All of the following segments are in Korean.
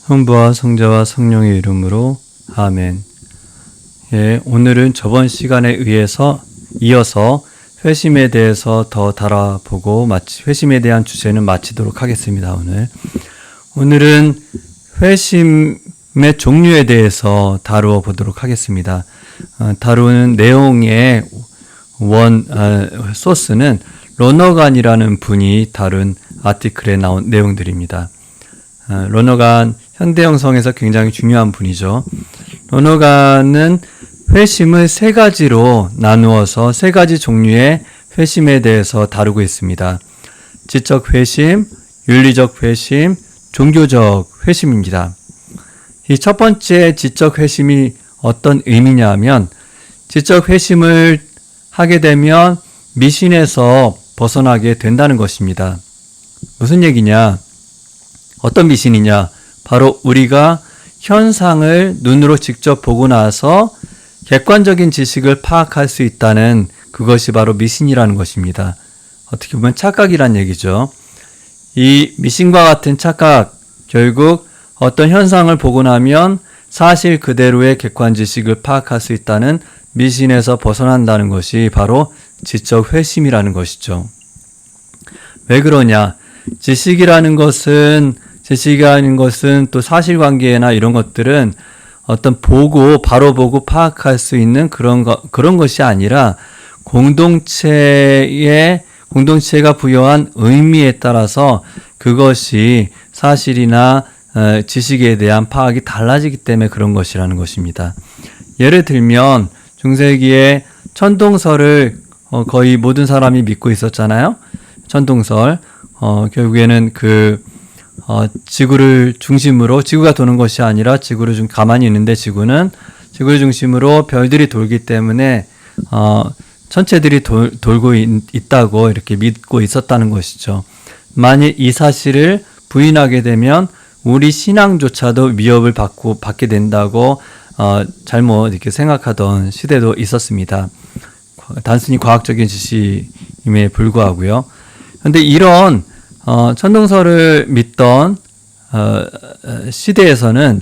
성부와 성자와 성령의 이름으로 아멘. 예, 오늘은 저번 시간에 이어서 회심에 대해서 더 달아보고 회심에 대한 주제는 마치도록 하겠습니다. 오늘은 회심의 종류에 대해서 다루어 보도록 하겠습니다. 다루는 내용의 소스는 로너간이라는 분이 다룬 아티클에 나온 내용들입니다. 로너간 현대형성에서 굉장히 중요한 분이죠. 로너간은 회심을 세 가지로 나누어서 세 가지 종류의 회심에 대해서 다루고 있습니다. 지적 회심, 윤리적 회심, 종교적 회심입니다. 이 첫 번째 지적 회심이 어떤 의미냐 하면, 지적 회심을 하게 되면 미신에서 벗어나게 된다는 것입니다. 무슨 얘기냐? 어떤 미신이냐? 바로 우리가 현상을 눈으로 직접 보고 나서 객관적인 지식을 파악할 수 있다는 그것이 바로 미신이라는 것입니다. 어떻게 보면 착각이란 얘기죠. 이 미신과 같은 착각, 결국 어떤 현상을 보고 나면 사실 그대로의 객관 지식을 파악할 수 있다는 미신에서 벗어난다는 것이 바로 지적 회심이라는 것이죠. 왜 그러냐? 지식이라는 것은 또 사실관계나 이런 것들은 어떤 바로 보고 파악할 수 있는 그런 것이 아니라 공동체가 부여한 의미에 따라서 그것이 사실이나 지식에 대한 파악이 달라지기 때문에 그런 것이라는 것입니다. 예를 들면 중세기에 천동설을 거의 모든 사람이 믿고 있었잖아요. 천동설. 결국에는 지구를 중심으로, 지구가 도는 것이 아니라 지구를 좀 가만히 있는데 지구를 중심으로 별들이 돌기 때문에 천체들이 돌고 있다고 이렇게 믿고 있었다는 것이죠. 만일 이 사실을 부인하게 되면 우리 신앙조차도 위협을 받게 된다고 잘못 이렇게 생각하던 시대도 있었습니다. 단순히 과학적인 지식임에 불구하고요. 그런데 이런 천동설을 믿던 시대에서는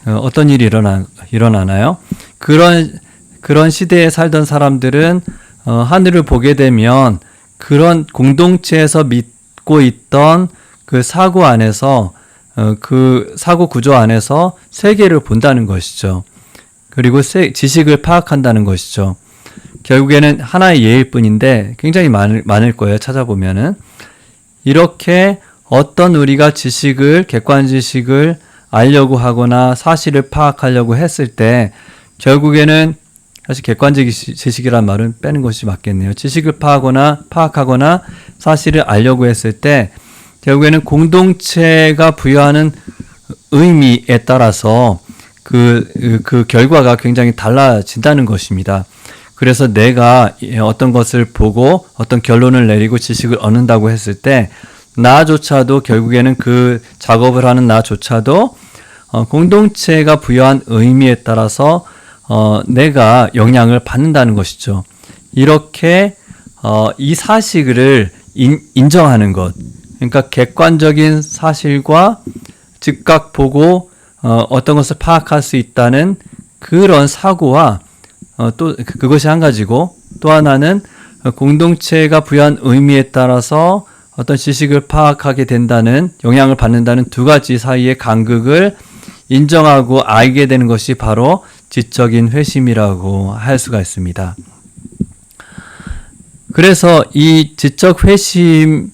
어떤 일이 일어나나요? 그런 시대에 살던 사람들은 하늘을 보게 되면 그런 공동체에서 믿고 있던 그 사고 안에서, 그 사고 구조 안에서 세계를 본다는 것이죠. 그리고 지식을 파악한다는 것이죠. 결국에는 하나의 예일 뿐인데 굉장히 많을 거예요. 찾아보면은. 이렇게 어떤 우리가 객관 지식을 알려고 하거나 사실을 파악하려고 했을 때 결국에는, 사실 객관적 지식이란 말은 빼는 것이 맞겠네요. 지식을 파악하거나 사실을 알려고 했을 때 결국에는 공동체가 부여하는 의미에 따라서 그 결과가 굉장히 달라진다는 것입니다. 그래서 내가 어떤 것을 보고 어떤 결론을 내리고 지식을 얻는다고 했을 때 나조차도, 결국에는 그 작업을 하는 나조차도 공동체가 부여한 의미에 따라서 내가 영향을 받는다는 것이죠. 이렇게 이 사실을 인정하는 것, 그러니까 객관적인 사실과 즉각 보고 어떤 것을 파악할 수 있다는 그런 사고와 또 그것이 한 가지고, 또 하나는 공동체가 부여한 의미에 따라서 어떤 지식을 파악하게 된다는, 영향을 받는다는 두 가지 사이의 간극을 인정하고 알게 되는 것이 바로 지적인 회심이라고 할 수가 있습니다. 그래서 이 지적 회심에서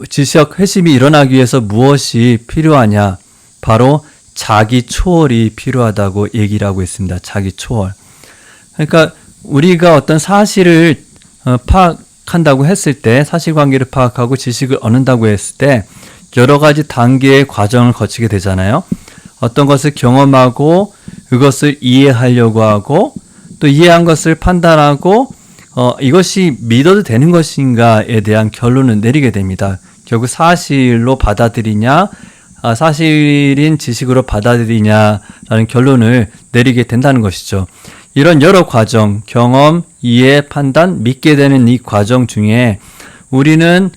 지적 회심이 일어나기 위해서 무엇이 필요하냐? 바로 자기 초월이 필요하다고 얘기를 하고 있습니다. 자기 초월. 그러니까 우리가 어떤 사실을 파악한다고 했을 때, 사실관계를 파악하고 지식을 얻는다고 했을 때 여러 가지 단계의 과정을 거치게 되잖아요. 어떤 것을 경험하고 그것을 이해하려고 하고, 또 이해한 것을 판단하고 이것이 믿어도 되는 것인가에 대한 결론을 내리게 됩니다. 결국 사실로 받아들이냐, 사실인 지식으로 받아들이냐라는 결론을 내리게 된다는 것이죠. 이런 여러 과정, 경험, 이해, 판단, 믿게 되는 이 과정 중에 우리는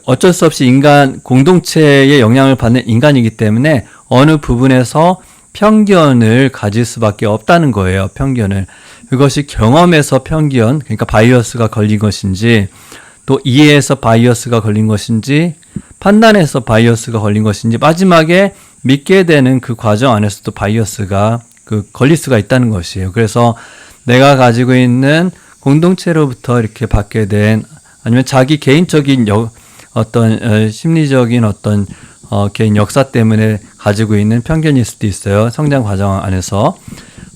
어쩔 수 없이 공동체의 영향을 받는 인간이기 때문에 어느 부분에서 편견을 가질 수밖에 없다는 거예요. 편견을. 그것이 경험에서 편견, 그러니까 바이어스가 걸린 것인지, 또 이해에서 바이어스가 걸린 것인지, 판단에서 바이어스가 걸린 것인지, 마지막에 믿게 되는 그 과정 안에서도 바이어스가 걸릴 수가 있다는 것이에요. 그래서 내가 가지고 있는 공동체로부터 이렇게 받게 된, 아니면 자기 개인적인 심리적인 개인 역사 때문에 가지고 있는 편견일 수도 있어요. 성장 과정 안에서.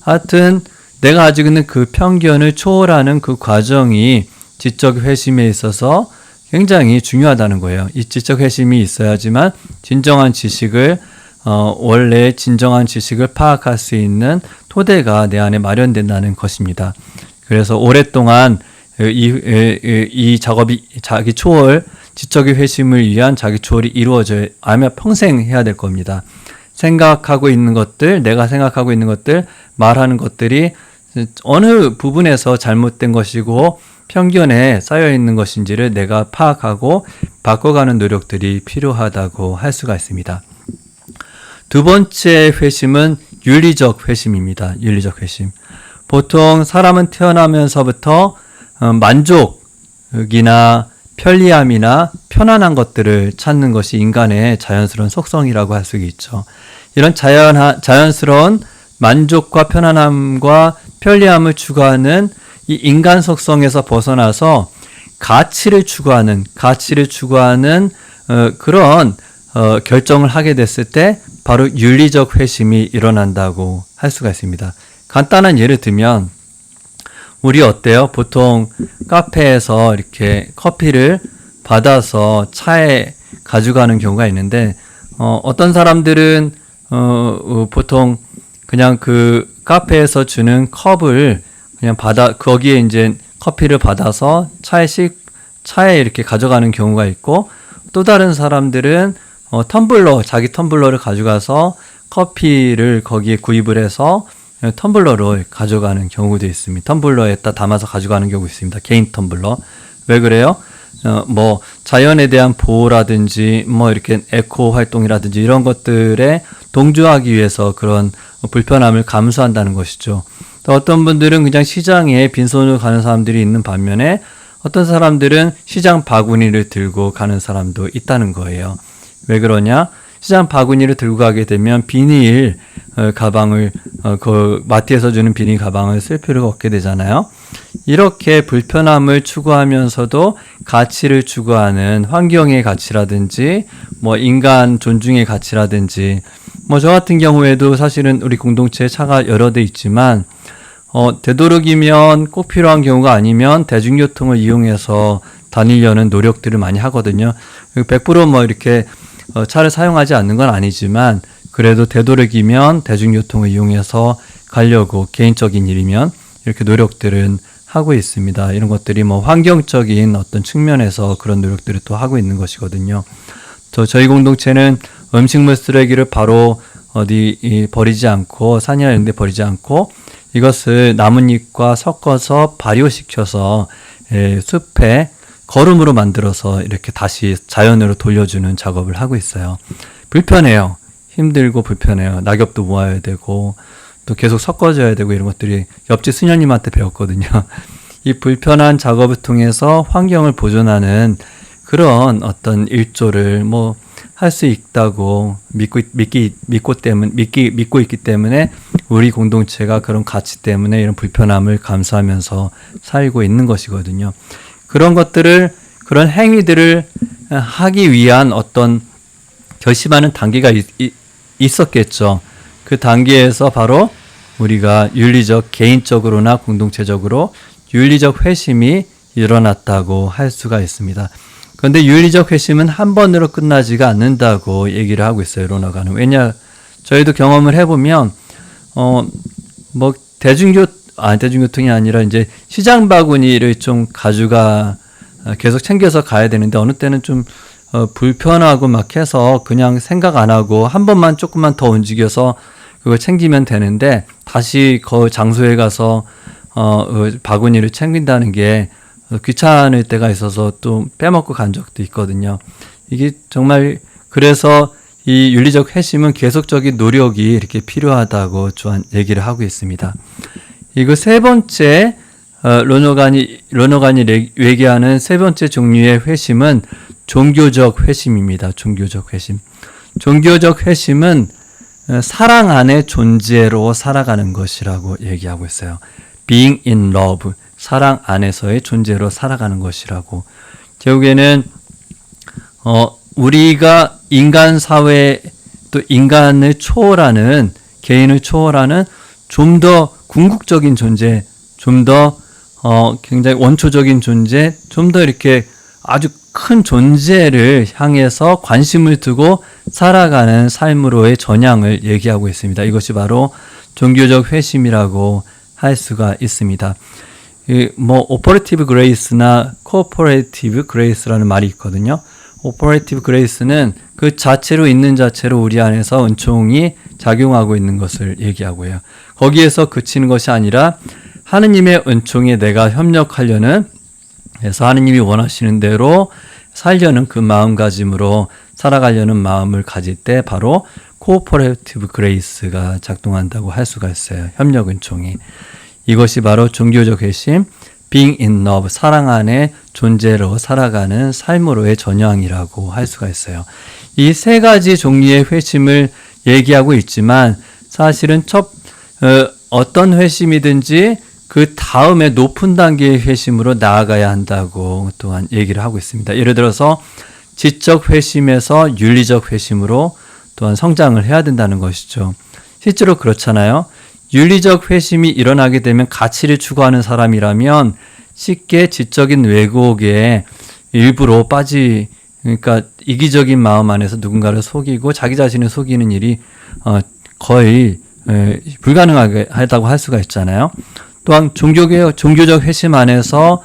하여튼 내가 가지고 있는 그 편견을 초월하는 그 과정이 지적 회심에 있어서 굉장히 중요하다는 거예요. 이 지적 회심이 있어야지만 진정한 지식을 원래 진정한 지식을 파악할 수 있는 토대가 내 안에 마련된다는 것입니다. 그래서 오랫동안 이 작업이 자기 초월, 지적의 회심을 위한 자기 초월이 이루어져야 아마 평생 해야 될 겁니다. 생각하고 있는 것들, 내가 생각하고 있는 것들, 말하는 것들이 어느 부분에서 잘못된 것이고 편견에 쌓여 있는 것인지를 내가 파악하고 바꿔가는 노력들이 필요하다고 할 수가 있습니다. 두 번째 회심은 윤리적 회심입니다. 윤리적 회심. 보통 사람은 태어나면서부터 만족이나 편리함이나 편안한 것들을 찾는 것이 인간의 자연스러운 속성이라고 할 수 있죠. 이런 자연스러운 만족과 편안함과 편리함을 추구하는 이 인간 속성에서 벗어나서 가치를 추구하는 그런 결정을 하게 됐을 때 바로 윤리적 회심이 일어난다고 할 수가 있습니다. 간단한 예를 들면 우리 어때요? 보통 카페에서 이렇게 커피를 받아서 차에 가져가는 경우가 있는데 어떤 사람들은 보통 그냥 그 카페에서 주는 컵을 그냥 거기에 이제 커피를 받아서 차에 이렇게 가져가는 경우가 있고, 또 다른 사람들은 자기 텀블러를 가져가서 커피를 거기에 구입을 해서 텀블러를 가져가는 경우도 있습니다. 텀블러에다 담아서 가져가는 경우 있습니다. 개인 텀블러. 왜 그래요? 자연에 대한 보호라든지 이렇게 에코 활동이라든지 이런 것들에 동조하기 위해서 그런 불편함을 감수한다는 것이죠. 또 어떤 분들은 그냥 시장에 빈손으로 가는 사람들이 있는 반면에 어떤 사람들은 시장 바구니를 들고 가는 사람도 있다는 거예요. 왜 그러냐? 시장 바구니를 들고 가게 되면 비닐 가방을 그 마트에서 주는 비닐 가방을 쓸 필요가 없게 되잖아요. 이렇게 불편함을 추구하면서도 가치를 추구하는 환경의 가치라든지 인간 존중의 가치라든지 저 같은 경우에도 사실은 우리 공동체에 차가 여러 대 있지만 되도록이면 꼭 필요한 경우가 아니면 대중교통을 이용해서 다니려는 노력들을 많이 하거든요. 100% 이렇게 차를 사용하지 않는 건 아니지만 그래도 되도록이면 대중교통을 이용해서 가려고 개인적인 일이면 이렇게 노력들은 하고 있습니다. 이런 것들이 환경적인 어떤 측면에서 그런 노력들을 또 하고 있는 것이거든요. 저희 공동체는 음식물 쓰레기를 바로 어디 버리지 않고 산이나 이런 데 버리지 않고 이것을 나뭇잎과 섞어서 발효시켜서 숲에 거름으로 만들어서 이렇게 다시 자연으로 돌려주는 작업을 하고 있어요. 불편해요. 힘들고 불편해요. 낙엽도 모아야 되고 또 계속 섞어줘야 되고 이런 것들이 옆집 수녀님한테 배웠거든요. 이 불편한 작업을 통해서 환경을 보존하는 그런 어떤 일조를 할 수 있다고 믿고 있기 때문에 우리 공동체가 그런 가치 때문에 이런 불편함을 감수하면서 살고 있는 것이거든요. 그런 행위들을 하기 위한 어떤 결심하는 단계가 있었겠죠. 그 단계에서 바로 우리가 개인적으로나 공동체적으로 윤리적 회심이 일어났다고 할 수가 있습니다. 그런데 윤리적 회심은 한 번으로 끝나지가 않는다고 얘기를 하고 있어요. 로너가는. 왜냐, 저희도 경험을 해보면 대중교통이 아니라 이제 시장 바구니를 좀 계속 챙겨서 가야 되는데 어느 때는 좀 불편하고 막 해서 그냥 생각 안 하고 한 번만 조금만 더 움직여서 그걸 챙기면 되는데 다시 그 장소에 가서 바구니를 챙긴다는 게 귀찮을 때가 있어서 또 빼먹고 간 적도 있거든요. 이게 정말 그래서 이 윤리적 회심은 계속적인 노력이 이렇게 필요하다고 또한 얘기를 하고 있습니다. 이거 세 번째 로너간이 얘기하는 세 번째 종류의 회심은 종교적 회심입니다. 종교적 회심. 종교적 회심은 사랑 안의 존재로 살아가는 것이라고 얘기하고 있어요. Being in love, 사랑 안에서의 존재로 살아가는 것이라고. 결국에는 우리가 인간 사회 또 인간을 초월하는 개인을 초월하는 좀 더 궁극적인 존재, 좀 더 굉장히 원초적인 존재, 좀 더 이렇게 아주 큰 존재를 향해서 관심을 두고 살아가는 삶으로의 전향을 얘기하고 있습니다. 이것이 바로 종교적 회심이라고 할 수가 있습니다. 오퍼레이티브 그레이스나 코퍼레이티브 그레이스라는 말이 있거든요. 오퍼레이티브 그레이스는 그 자체로 있는 자체로 우리 안에서 은총이 작용하고 있는 것을 얘기하고 해요. 거기에서 그치는 것이 아니라 하느님의 은총에 내가 협력하려는, 그래서 하느님이 원하시는 대로 살려는 그 마음가짐으로 살아가려는 마음을 가질 때 바로 코퍼레이티브 그레이스가 작동한다고 할 수가 있어요. 협력 은총이. 이것이 바로 종교적 회심, being in love, 사랑 안에 존재로 살아가는 삶으로의 전향이라고 할 수가 있어요. 이 세 가지 종류의 회심을 얘기하고 있지만 사실은 어떤 회심이든지 그 다음에 높은 단계의 회심으로 나아가야 한다고 또한 얘기를 하고 있습니다. 예를 들어서 지적 회심에서 윤리적 회심으로 또한 성장을 해야 된다는 것이죠. 실제로 그렇잖아요. 윤리적 회심이 일어나게 되면 가치를 추구하는 사람이라면 쉽게 지적인 왜곡에 일부러 그러니까 이기적인 마음 안에서 누군가를 속이고 자기 자신을 속이는 일이 거의 불가능하다고 할 수가 있잖아요. 또한 종교적 회심 안에서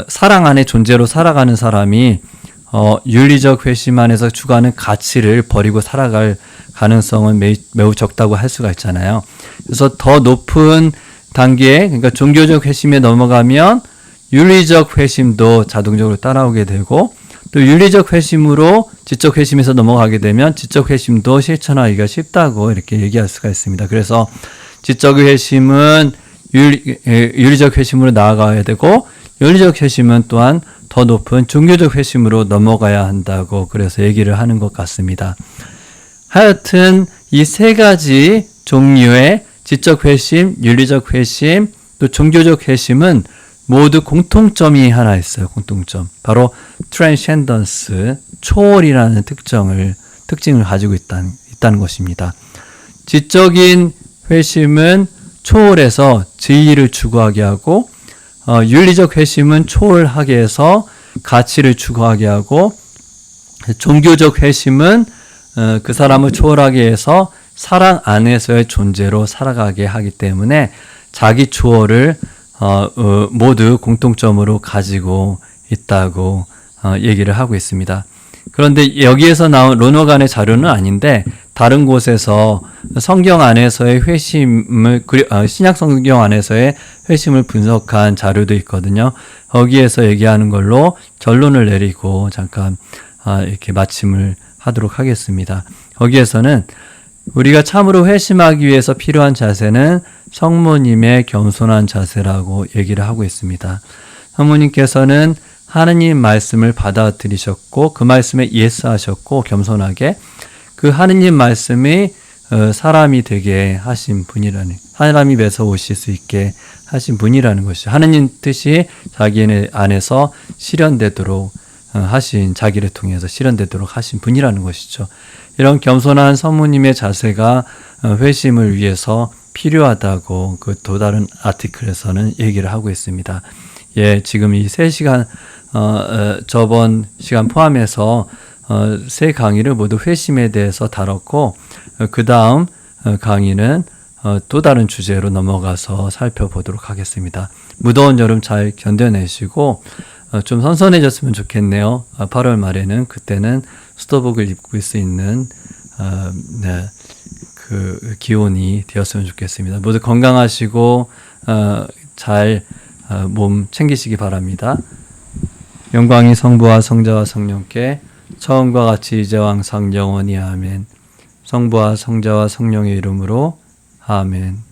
사랑 안의 존재로 살아가는 사람이 윤리적 회심 안에서 추구하는 가치를 버리고 살아갈 가능성은 매우 적다고 할 수가 있잖아요. 그래서 더 높은 단계, 그러니까 종교적 회심에 넘어가면 윤리적 회심도 자동적으로 따라오게 되고, 또 윤리적 회심으로 지적 회심에서 넘어가게 되면 지적 회심도 실천하기가 쉽다고 이렇게 얘기할 수가 있습니다. 그래서 지적 회심은 윤리적 회심으로 나아가야 되고, 윤리적 회심은 또한 더 높은 종교적 회심으로 넘어가야 한다고 그래서 얘기를 하는 것 같습니다. 하여튼 이 세 가지 종류의 지적 회심, 윤리적 회심, 또 종교적 회심은 모두 공통점이 하나 있어요. 공통점. 바로 transcendence, 초월이라는 특징을 가지고 있다는 것입니다. 지적인 회심은 초월해서 진리를 추구하게 하고, 윤리적 회심은 초월하게 해서 가치를 추구하게 하고, 종교적 회심은 그 사람을 초월하게 해서 사랑 안에서의 존재로 살아가게 하기 때문에 자기 초월을 모두 공통점으로 가지고 있다고 얘기를 하고 있습니다. 그런데 여기에서 나온 로너간의 자료는 아닌데 다른 곳에서 성경 안에서의 회심을 신약 성경 안에서의 회심을 분석한 자료도 있거든요. 거기에서 얘기하는 걸로 결론을 내리고 잠깐 이렇게 마침을 하도록 하겠습니다. 거기에서는 우리가 참으로 회심하기 위해서 필요한 자세는 성모님의 겸손한 자세라고 얘기를 하고 있습니다. 성모님께서는 하느님 말씀을 받아들이셨고 그 말씀에 예스하셨고 겸손하게 그 하느님 말씀이 사람이 되게 하신 분이라는, 사람이 맺어 오실 수 있게 하신 분이라는 것이죠. 하느님 뜻이 자기 안에서 실현되도록 하신, 자기를 통해서 실현되도록 하신 분이라는 것이죠. 이런 겸손한 성모님의 자세가 회심을 위해서 필요하다고 그 또 다른 아티클에서는 얘기를 하고 있습니다. 예, 지금 이 3시간, 저번 시간 포함해서 세 강의를 모두 회심에 대해서 다뤘고, 그 다음 강의는 또 다른 주제로 넘어가서 살펴보도록 하겠습니다. 무더운 여름 잘 견뎌내시고, 좀 선선해졌으면 좋겠네요. 8월 말에는, 그때는 수도복을 입고 수 있는, 그 기온이 되었으면 좋겠습니다. 모두 건강하시고, 잘 몸 챙기시기 바랍니다. 영광이 성부와 성자와 성령께 처음과 같이 이제와 항상 영원히 아멘. 성부와 성자와 성령의 이름으로 아멘.